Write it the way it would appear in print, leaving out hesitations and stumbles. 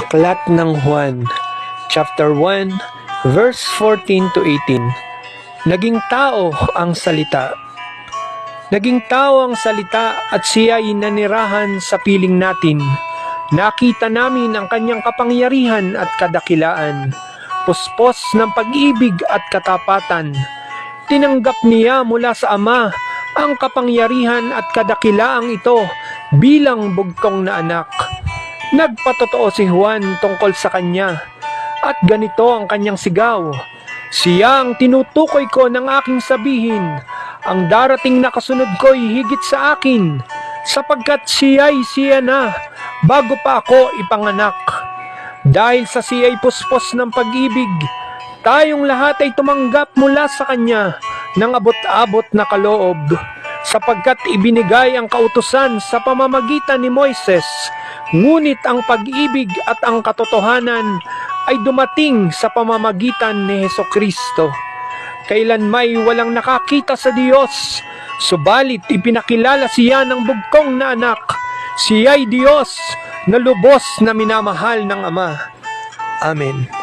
Aklat ng Juan, chapter 1, verse 14 to 18. Naging tao ang salita. Naging tao ang salita at siya'y nanirahan sa piling natin. Nakita namin ang kanyang kapangyarihan at kadakilaan, puspos ng pag-ibig at katapatan. Tinanggap niya mula sa Ama ang kapangyarihan at kadakilaang ito bilang bugtong na anak. Nagpatotoo si Juan tungkol sa kanya at ganito ang kanyang sigaw. Siya ang tinutukoy ko ng aking sabihin, ang darating na kasunod ko'y higit sa akin, sapagkat siya na bago pa ako ipanganak. Dahil sa siya'y puspos ng pag-ibig, tayong lahat ay tumanggap mula sa kanya ng abot-abot na kaloob, sapagkat ibinigay ang kautusan sa pamamagitan ni Moises, ngunit ang pag-ibig at ang katotohanan ay dumating sa pamamagitan ni Hesukristo. Kailanmay walang nakakita sa Diyos, subalit ipinakilala siya ng bugkong na anak. Siya'y Diyos na lubos na minamahal ng Ama. Amen.